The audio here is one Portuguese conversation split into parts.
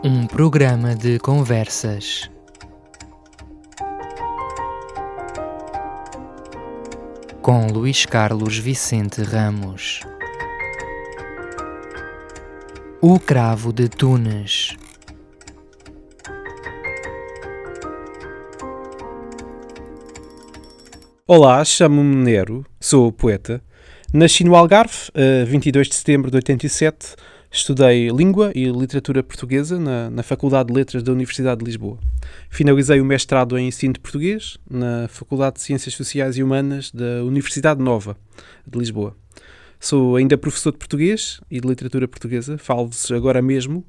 Um programa de conversas. Com Luís Carlos Vicente Ramos. O Cravo de Tunes. Olá, chamo-me Nero, sou poeta. Nasci no Algarve, a 22 de setembro de 87. Estudei Língua e Literatura Portuguesa na Faculdade de Letras da Universidade de Lisboa. Finalizei o mestrado em Ensino de Português na Faculdade de Ciências Sociais e Humanas da Universidade Nova de Lisboa. Sou ainda professor de Português e de Literatura Portuguesa. Falo-vos agora mesmo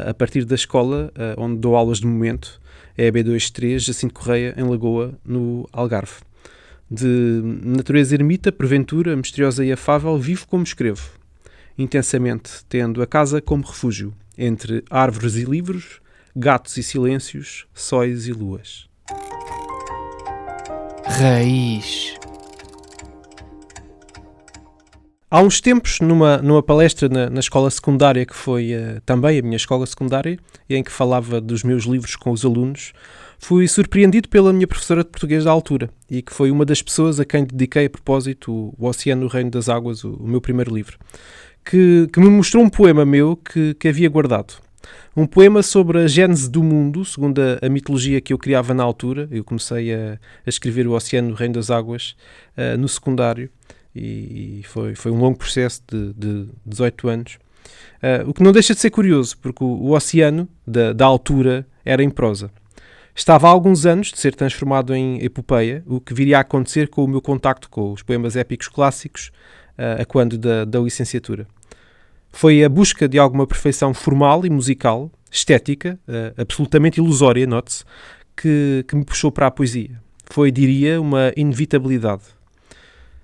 a partir da escola onde dou aulas de momento, é a B23 Jacinto Correia, em Lagoa, no Algarve. De natureza ermita, porventura, misteriosa e afável, vivo como escrevo, intensamente, tendo a casa como refúgio, entre árvores e livros, gatos e silêncios, sóis e luas. Raiz. Há uns tempos, numa palestra na escola secundária, que foi também a minha escola secundária, em que falava dos meus livros com os alunos, fui surpreendido pela minha professora de português da altura, e que foi uma das pessoas a quem dediquei a propósito o Oceano, o Reino das Águas, o meu primeiro livro, que me mostrou um poema meu que havia guardado. Um poema sobre a gênese do mundo, segundo a mitologia que eu criava na altura. Eu comecei a escrever o Oceano, o Reino das Águas no secundário, e foi um longo processo de 18 anos. O que não deixa de ser curioso, porque o Oceano, da altura, era em prosa. Estava há alguns anos de ser transformado em epopeia, o que viria a acontecer com o meu contacto com os poemas épicos clássicos a quando da licenciatura. Foi a busca de alguma perfeição formal e musical, estética, absolutamente ilusória, note-se, que me puxou para a poesia. Foi, diria, uma inevitabilidade.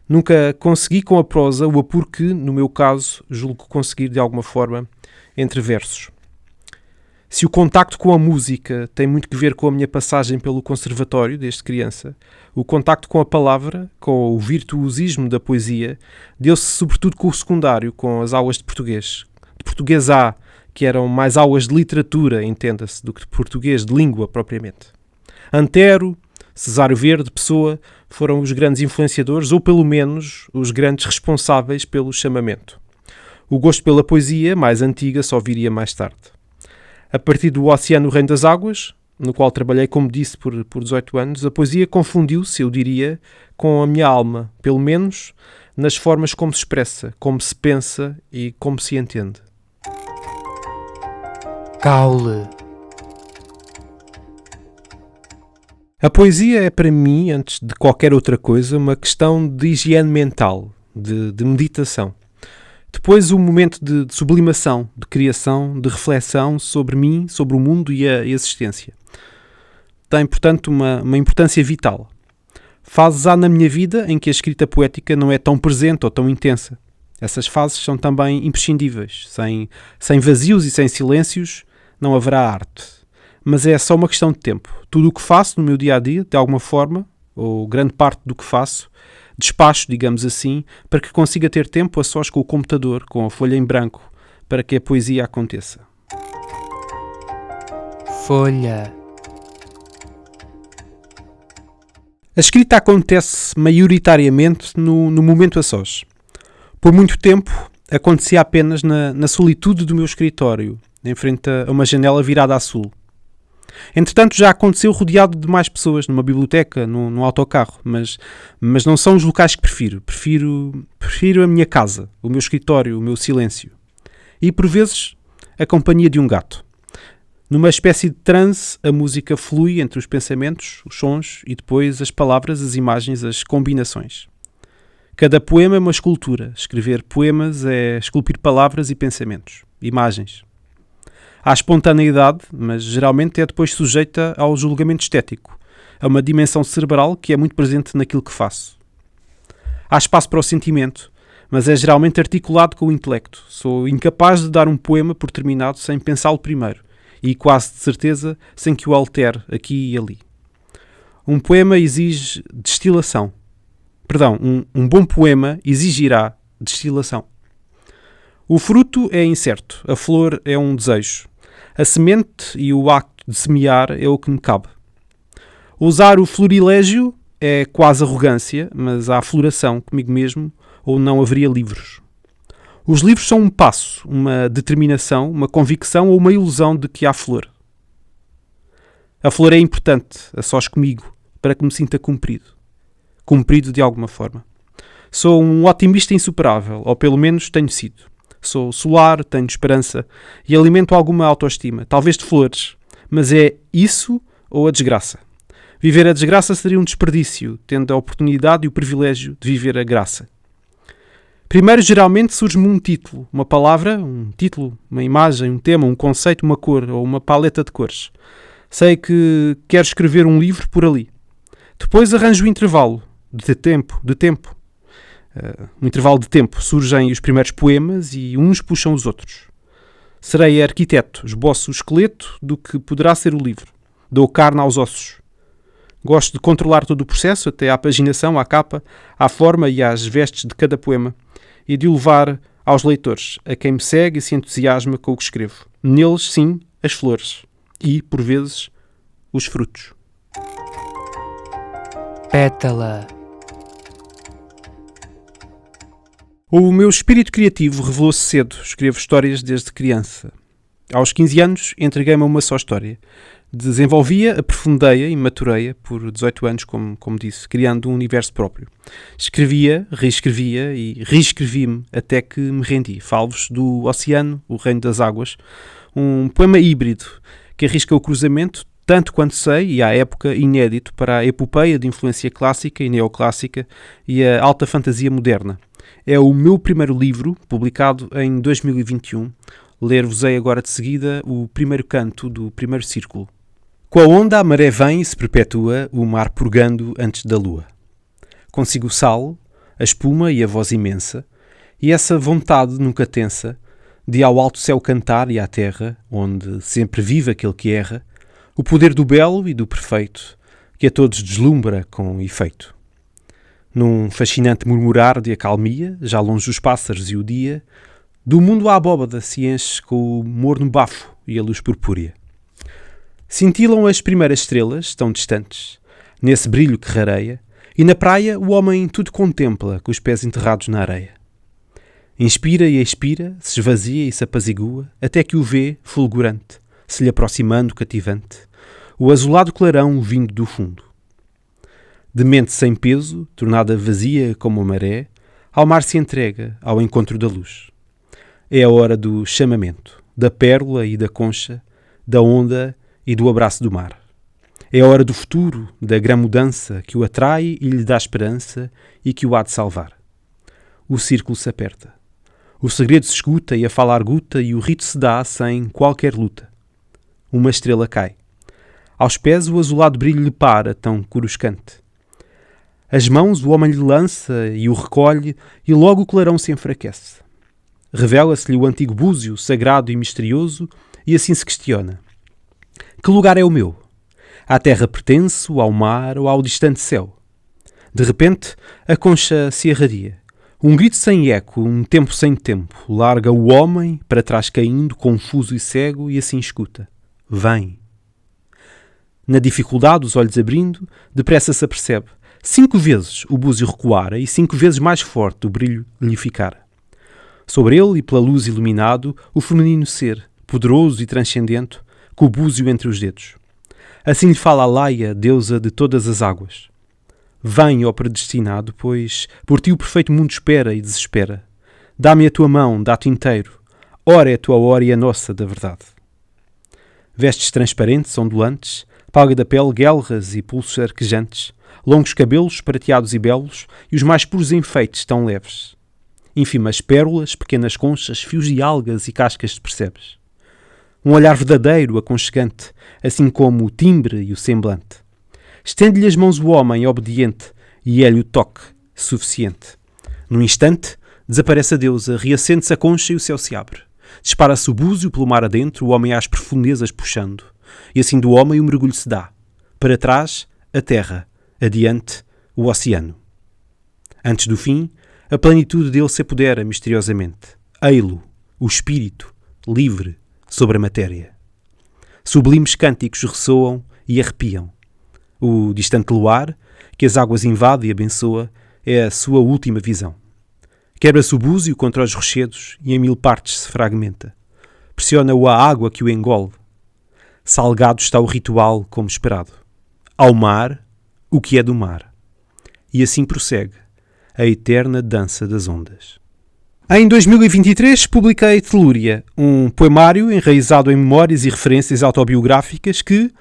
Nunca consegui com a prosa o apuro que, no meu caso, julgo conseguir de alguma forma entre versos. Se o contacto com a música tem muito que ver com a minha passagem pelo conservatório desde criança, o contacto com a palavra, com o virtuosismo da poesia, deu-se sobretudo com o secundário, com as aulas de português. De português A, que eram mais aulas de literatura, entenda-se, do que de português de língua propriamente. Antero, Cesário Verde, Pessoa, foram os grandes influenciadores, ou pelo menos os grandes responsáveis pelo chamamento. O gosto pela poesia, mais antiga, só viria mais tarde. A partir do Oceano, o Reino das Águas, no qual trabalhei, como disse, por 18 anos, a poesia confundiu-se, eu diria, com a minha alma, pelo menos nas formas como se expressa, como se pensa e como se entende. Caule. A poesia é para mim, antes de qualquer outra coisa, uma questão de higiene mental, de meditação. Depois, um momento de sublimação, de criação, de reflexão sobre mim, sobre o mundo e a existência. Tem, portanto, uma importância vital. Fases há na minha vida em que a escrita poética não é tão presente ou tão intensa. Essas fases são também imprescindíveis. Sem vazios e sem silêncios não haverá arte. Mas é só uma questão de tempo. Tudo o que faço no meu dia-a-dia, de alguma forma, ou grande parte do que faço, despacho, digamos assim, para que consiga ter tempo a sós com o computador, com a folha em branco, para que a poesia aconteça. Folha. A escrita acontece maioritariamente no momento a sós. Por muito tempo acontecia apenas na solitude do meu escritório, em frente a uma janela virada a sul. Entretanto, já aconteceu rodeado de mais pessoas, numa biblioteca, num autocarro, mas não são os locais que prefiro. Prefiro a minha casa, o meu escritório, o meu silêncio. E, por vezes, a companhia de um gato. Numa espécie de transe, a música flui entre os pensamentos, os sons e depois as palavras, as imagens, as combinações. Cada poema é uma escultura. Escrever poemas é esculpir palavras e pensamentos, imagens. Há espontaneidade, mas geralmente é depois sujeita ao julgamento estético, a uma dimensão cerebral que é muito presente naquilo que faço. Há espaço para o sentimento, mas é geralmente articulado com o intelecto. Sou incapaz de dar um poema por terminado sem pensá-lo primeiro, e quase de certeza sem que o altere aqui e ali. Um poema exige destilação. Um bom poema exigirá destilação. O fruto é incerto, a flor é um desejo. A semente e o acto de semear é o que me cabe. Usar o florilégio é quase arrogância, mas há floração comigo mesmo ou não haveria livros. Os livros são um passo, uma determinação, uma convicção ou uma ilusão de que há flor. A flor é importante, a sós comigo, para que me sinta cumprido. Cumprido de alguma forma. Sou um otimista insuperável, ou pelo menos tenho sido. Sou solar, tenho esperança e alimento alguma autoestima, talvez de flores, mas é isso ou a desgraça. Viver a desgraça seria um desperdício, tendo a oportunidade e o privilégio de viver a graça. Primeiro, geralmente, surge-me um título, uma palavra, um título, uma imagem, um tema, um conceito, uma cor ou uma paleta de cores. Sei que quero escrever um livro por ali. Depois arranjo o intervalo de tempo. No intervalo de tempo surgem os primeiros poemas e uns puxam os outros. Serei arquiteto, esboço o esqueleto do que poderá ser o livro. Dou carne aos ossos. Gosto de controlar todo o processo, até à paginação, à capa, à forma e às vestes de cada poema, e de o levar aos leitores, a quem me segue e se entusiasma com o que escrevo. Neles, sim, as flores. E, por vezes, os frutos. Pétala. O meu espírito criativo revelou-se cedo. Escrevo histórias desde criança. Aos 15 anos, entreguei-me a uma só história. Desenvolvia, aprofundei-a e maturei-a por 18 anos, como disse, criando um universo próprio. Escrevia, reescrevia e reescrevi-me até que me rendi. Falo-vos do Oceano, o Reino das Águas, um poema híbrido que arrisca o cruzamento, tanto quanto sei, e à época inédito, para a epopeia de influência clássica e neoclássica e a alta fantasia moderna. É o meu primeiro livro, publicado em 2021. Ler-vos-ei agora de seguida o primeiro canto do primeiro círculo. Com a onda a maré vem e se perpetua, o mar purgando antes da lua. Consigo o sal, a espuma e a voz imensa, e essa vontade nunca tensa, de ao alto céu cantar e à terra, onde sempre vive aquele que erra, o poder do belo e do perfeito, que a todos deslumbra com efeito. Num fascinante murmurar de acalmia, já longe os pássaros e o dia, do mundo a abóbada se enche com o morno bafo e a luz purpúrea. Cintilam as primeiras estrelas, tão distantes, nesse brilho que rareia, e na praia o homem tudo contempla, com os pés enterrados na areia. Inspira e expira, se esvazia e se apazigua, até que o vê, fulgurante, se lhe aproximando cativante, o azulado clarão vindo do fundo. De mente sem peso, tornada vazia como a maré, ao mar se entrega, ao encontro da luz. É a hora do chamamento, da pérola e da concha, da onda e do abraço do mar. É a hora do futuro, da grã mudança que o atrai e lhe dá esperança e que o há de salvar. O círculo se aperta. O segredo se escuta e a fala arguta e o rito se dá sem qualquer luta. Uma estrela cai. Aos pés o azulado brilho lhe para, tão coruscante. As mãos o homem lhe lança e o recolhe e logo o clarão se enfraquece. Revela-se-lhe o antigo búzio, sagrado e misterioso, e assim se questiona. Que lugar é o meu? À terra pertenço, ao mar ou ao distante céu? De repente, a concha se irradia. Um grito sem eco, um tempo sem tempo, larga o homem, para trás caindo, confuso e cego, e assim escuta. Vem. Na dificuldade, os olhos abrindo, depressa se apercebe. 5 vezes o búzio recuara e 5 vezes mais forte o brilho lhe ficara. Sobre ele e pela luz iluminado, o feminino ser, poderoso e transcendente, com o búzio entre os dedos. Assim lhe fala a Laia, deusa de todas as águas. Vem, ó predestinado, pois por ti o perfeito mundo espera e desespera. Dá-me a tua mão, dá-te inteiro. Ora é a tua hora e a nossa da verdade. Vestes transparentes, ondulantes, pálida pele, guelras e pulsos arquejantes, longos cabelos prateados e belos e os mais puros enfeites tão leves. Ínfimas pérolas, pequenas conchas, fios de algas e cascas te percebes. Um olhar verdadeiro, aconchegante, assim como o timbre e o semblante. Estende-lhe as mãos o homem, obediente, e é-lhe o toque, suficiente. Num instante, desaparece a deusa, reacende-se a concha e o céu se abre. Dispara-se o búzio pelo mar adentro, o homem às profundezas puxando. E assim do homem o mergulho se dá. Para trás, a terra. Adiante, o oceano. Antes do fim, a plenitude dele se apodera misteriosamente. Ei-lo, o espírito, livre, sobre a matéria. Sublimes cânticos ressoam e arrepiam. O distante luar, que as águas invade e abençoa, é a sua última visão. Quebra-se o búzio contra os rochedos e em 1000 partes se fragmenta. Pressiona-o a água que o engole. Salgado está o ritual como esperado. Ao mar, o que é do mar. E assim prossegue a eterna dança das ondas. Em 2023 publiquei Telúria, um poemário enraizado em memórias e referências autobiográficas que,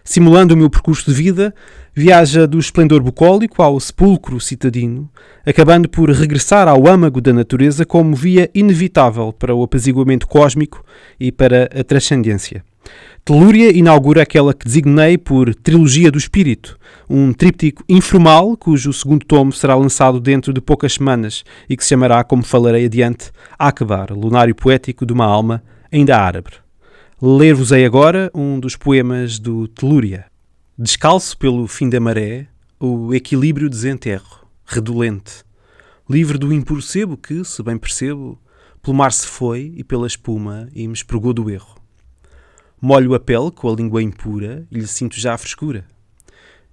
simulando o meu percurso de vida, viaja do esplendor bucólico ao sepulcro citadino, acabando por regressar ao âmago da natureza como via inevitável para o apaziguamento cósmico e para a transcendência. Telúria inaugura aquela que designei por Trilogia do Espírito, um tríptico informal cujo segundo tomo será lançado dentro de poucas semanas e que se chamará, como falarei adiante, Akbar, lunário poético de uma alma ainda árabe. Ler-vos-ei agora um dos poemas do Telúria. Descalço pelo fim da maré, o equilíbrio desenterro, redolente, livre do impuro sebo que, se bem percebo, pelo mar se foi e pela espuma e me espregou do erro. Molho a pele com a língua impura e lhe sinto já a frescura.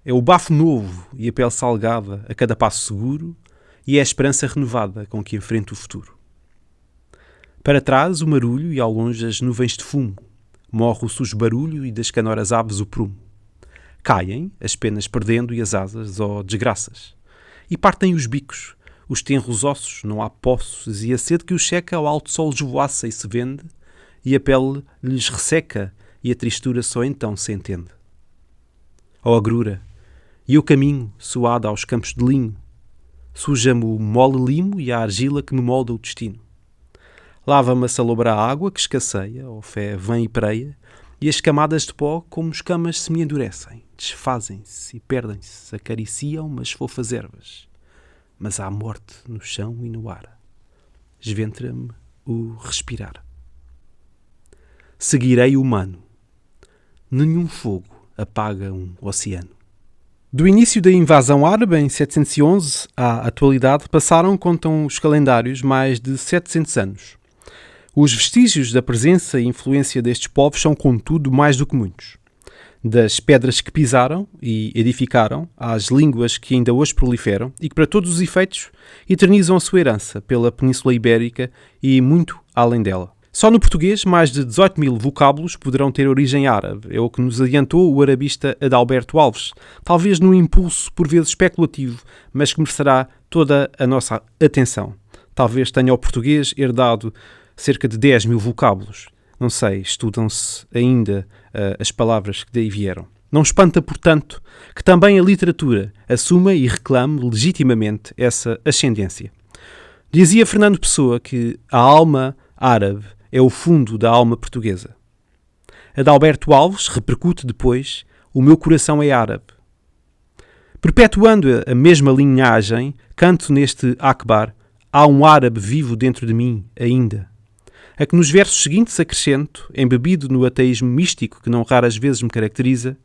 É o bafo novo e a pele salgada a cada passo seguro e é a esperança renovada com que enfrento o futuro. Para trás o marulho e ao longe as nuvens de fumo. Morre o sujo barulho e das canoras aves o prumo. Caem as penas perdendo e as asas, ó desgraças. E partem os bicos, os tenros ossos, não há poços e a sede que os seca ao alto sol esvoaça e se vende e a pele lhes resseca e a tristura só então se entende. Ó agrura, e eu caminho, suada aos campos de linho, suja-me o mole limo e a argila que me molda o destino. Lava-me a salobra água que escasseia, ó fé vem e preia, e as camadas de pó como escamas se me endurecem, desfazem-se e perdem-se, acariciam umas fofas ervas. Mas há morte no chão e no ar. Esventra-me o respirar. Seguirei o humano. Nenhum fogo apaga um oceano. Do início da invasão árabe, em 711, à atualidade, passaram, contam os calendários, mais de 700 anos. Os vestígios da presença e influência destes povos são, contudo, mais do que muitos. Das pedras que pisaram e edificaram, às línguas que ainda hoje proliferam e que, para todos os efeitos, eternizam a sua herança pela Península Ibérica e muito além dela. Só no português, mais de 18.000 vocábulos poderão ter origem árabe. É o que nos adiantou o arabista Adalberto Alves, talvez num impulso por vezes especulativo, mas que merecerá toda a nossa atenção. Talvez tenha o português herdado cerca de 10.000 vocábulos. Não sei, estudam-se ainda as palavras que daí vieram. Não espanta, portanto, que também a literatura assuma e reclame legitimamente essa ascendência. Dizia Fernando Pessoa que a alma árabe é o fundo da alma portuguesa. Adalberto Alves repercute depois: o meu coração é árabe. Perpetuando a mesma linhagem, canto neste Akbar: há um árabe vivo dentro de mim ainda. A que nos versos seguintes acrescento, embebido no ateísmo místico que não raras vezes me caracteriza: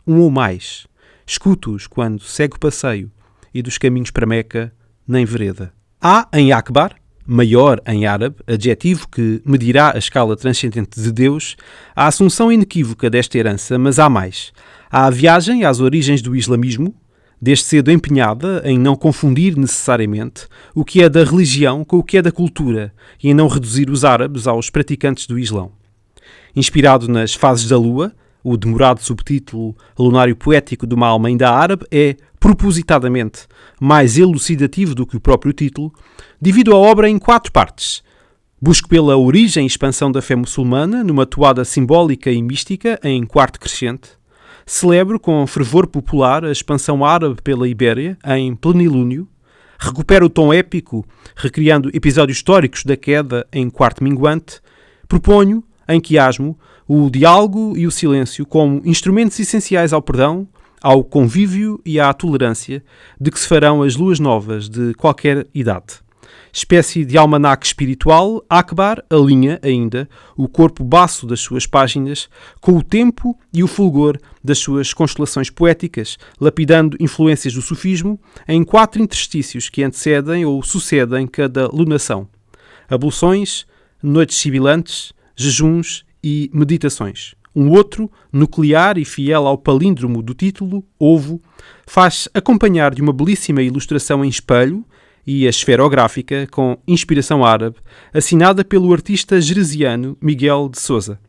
um ou mais. Escuto-os quando segue o passeio e dos caminhos para Meca nem vereda. Há em Akbar, maior em árabe, adjetivo que medirá a escala transcendente de Deus, a assunção inequívoca desta herança, mas há mais. Há a viagem às origens do islamismo, desde cedo empenhada em não confundir necessariamente o que é da religião com o que é da cultura e em não reduzir os árabes aos praticantes do Islão. Inspirado nas fases da lua, o demorado subtítulo Lunário Poético de uma Alma Ainda Árabe é, propositadamente, mais elucidativo do que o próprio título, divido a obra em 4 partes. Busco pela origem e expansão da fé muçulmana, numa toada simbólica e mística, em quarto crescente. Celebro com fervor popular a expansão árabe pela Ibéria, em plenilúnio. Recupero o tom épico, recriando episódios históricos da queda em quarto minguante. Proponho, em quiasmo, o diálogo e o silêncio como instrumentos essenciais ao perdão, ao convívio e à tolerância, de que se farão as luas novas de qualquer idade. Espécie de almanaque espiritual, Akbar alinha ainda o corpo baço das suas páginas com o tempo e o fulgor das suas constelações poéticas, lapidando influências do sufismo em 4 interstícios que antecedem ou sucedem cada lunação: abluções, noites sibilantes, jejuns e meditações. Um outro, nuclear e fiel ao palíndromo do título, Ovo, faz acompanhar de uma belíssima ilustração em espelho e a esferográfica com inspiração árabe, assinada pelo artista jeresiano Miguel de Sousa.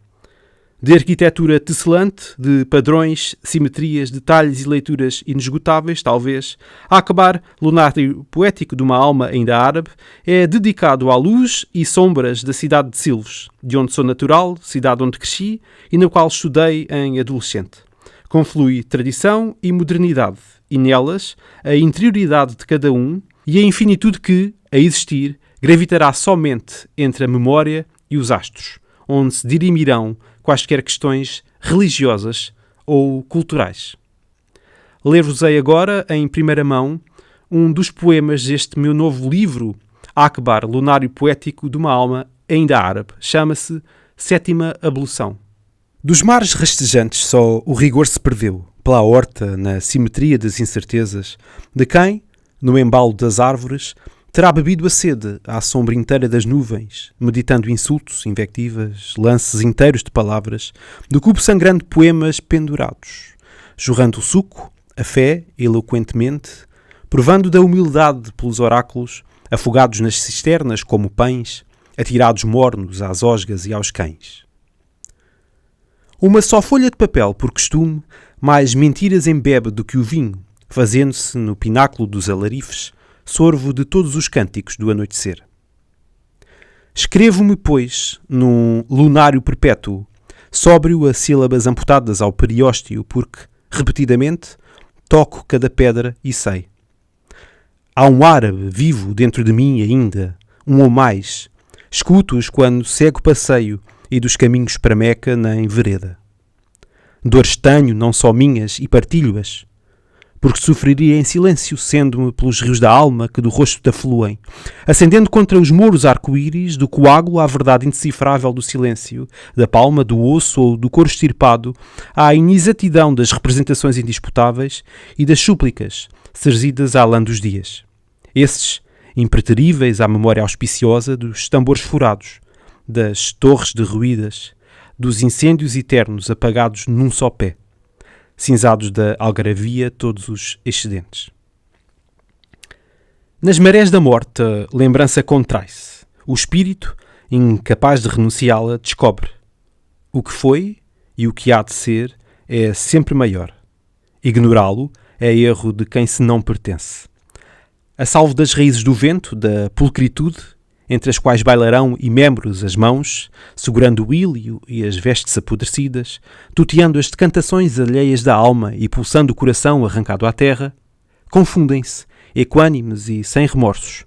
De arquitetura tecelante, de padrões, simetrias, detalhes e leituras inesgotáveis, talvez, a acabar lunário poético de uma alma ainda árabe, é dedicado à luz e sombras da cidade de Silves, de onde sou natural, cidade onde cresci e na qual estudei em adolescente. Conflui tradição e modernidade, e nelas a interioridade de cada um e a infinitude que, a existir, gravitará somente entre a memória e os astros, onde se dirimirão quaisquer questões religiosas ou culturais. Ler-vos-ei agora, em primeira mão, um dos poemas deste meu novo livro, Akbar, Lunário Poético de uma Alma Ainda Árabe. Chama-se Sétima Ablução. Dos mares rastejantes só o rigor se perdeu, pela horta, na simetria das incertezas, de quem, no embalo das árvores, terá bebido a sede à sombra inteira das nuvens, meditando insultos, invectivas, lances inteiros de palavras, do cubo sangrando poemas pendurados, jorrando o suco, a fé, eloquentemente, provando da humildade pelos oráculos, afogados nas cisternas como pães, atirados mornos às osgas e aos cães. Uma só folha de papel, por costume, mais mentiras embebe do que o vinho, fazendo-se, no pináculo dos alarifes, sorvo de todos os cânticos do anoitecer. Escrevo-me, pois, num lunário perpétuo, sóbrio a sílabas amputadas ao periósteo, porque, repetidamente, toco cada pedra e sei. Há um árabe vivo dentro de mim ainda, um ou mais. Escuto-os quando cego passeio e dos caminhos para Meca nem vereda. Dores tenho, não só minhas, e partilho-as, porque sofreria em silêncio, sendo-me pelos rios da alma que do rosto te afluem, acendendo contra os mouros arco-íris, do coágulo à verdade indecifrável do silêncio, da palma, do osso ou do couro estirpado, à inexatidão das representações indisputáveis e das súplicas, serzidas à lã dos dias. Esses, impreteríveis à memória auspiciosa dos tambores furados, das torres derruídas, dos incêndios eternos apagados num só pé, cinzados da algaravia todos os excedentes. Nas marés da morte, a lembrança contrai-se. O espírito, incapaz de renunciá-la, descobre. O que foi e o que há de ser é sempre maior. Ignorá-lo é erro de quem se não pertence. A salvo das raízes do vento, da pulcritude, entre as quais bailarão e membros as mãos, segurando o ílio e as vestes apodrecidas, tuteando as decantações alheias da alma e pulsando o coração arrancado à terra, confundem-se, equânimes e sem remorsos,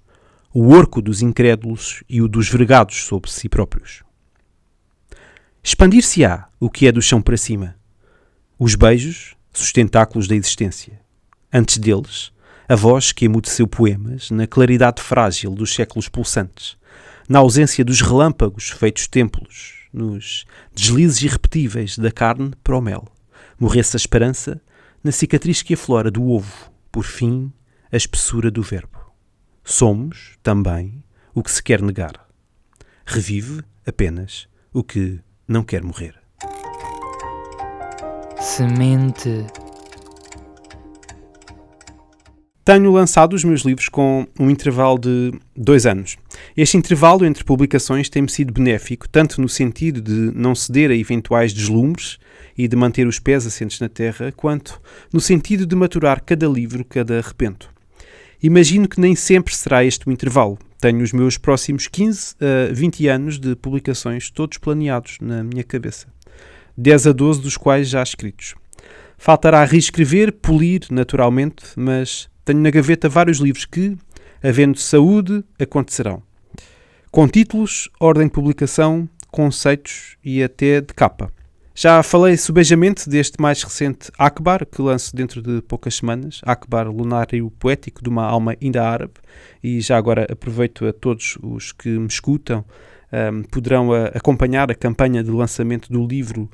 o orco dos incrédulos e o dos vergados sobre si próprios. Expandir-se-á o que é do chão para cima, os beijos, sustentáculos da existência. Antes deles, a voz que emudeceu poemas na claridade frágil dos séculos pulsantes, na ausência dos relâmpagos feitos templos, nos deslizes irrepetíveis da carne para o mel. Morresse a esperança na cicatriz que aflora do ovo, por fim, a espessura do verbo. Somos, também, o que se quer negar. Revive apenas o que não quer morrer. Semente. Tenho lançado os meus livros com um intervalo de 2 anos. Este intervalo entre publicações tem-me sido benéfico, tanto no sentido de não ceder a eventuais deslumbres e de manter os pés assentes na terra, quanto no sentido de maturar cada livro, cada repento. Imagino que nem sempre será este o intervalo. Tenho os meus próximos 15 a 20 anos de publicações todos planeados na minha cabeça. 10 a 12 dos quais já escritos. Faltará reescrever, polir naturalmente, mas tenho na gaveta vários livros que, havendo saúde, acontecerão. Com títulos, ordem de publicação, conceitos e até de capa. Já falei subejamente deste mais recente Akbar, que lanço dentro de poucas semanas. Akbar, Lunário Poético de uma Alma Ainda Árabe. E já agora aproveito a todos os que me escutam, poderão acompanhar a campanha de lançamento do livro,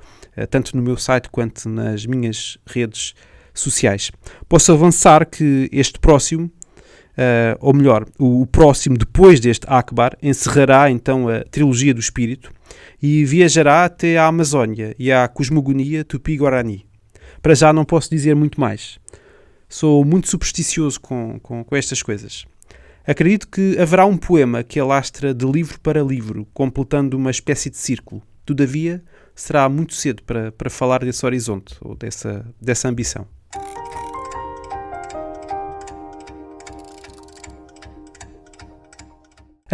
tanto no meu site quanto nas minhas redes sociais. Posso avançar que este próximo ou melhor, o próximo depois deste Akbar, encerrará então a trilogia do Espírito e viajará até à Amazónia e à cosmogonia Tupi-Guarani. Para já não posso dizer muito mais. Sou muito supersticioso com estas coisas. Acredito que haverá um poema que alastra de livro para livro, completando uma espécie de círculo. Todavia, será muito cedo para falar desse horizonte ou dessa ambição.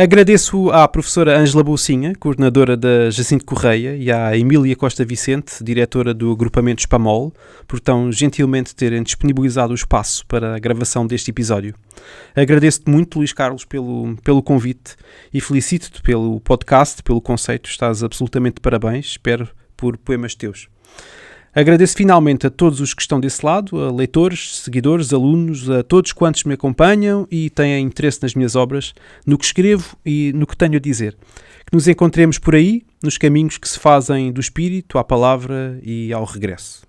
Agradeço à professora Ângela Bolsinha, coordenadora da Jacinto Correia, e à Emília Costa Vicente, diretora do agrupamento Spamol, por tão gentilmente terem disponibilizado o espaço para a gravação deste episódio. Agradeço-te muito, Luís Carlos, pelo convite e felicito-te pelo podcast, pelo conceito. Estás absolutamente de parabéns, espero por poemas teus. Agradeço finalmente a todos os que estão desse lado, a leitores, seguidores, alunos, a todos quantos me acompanham e têm interesse nas minhas obras, no que escrevo e no que tenho a dizer. Que nos encontremos por aí, nos caminhos que se fazem do espírito à palavra e ao regresso.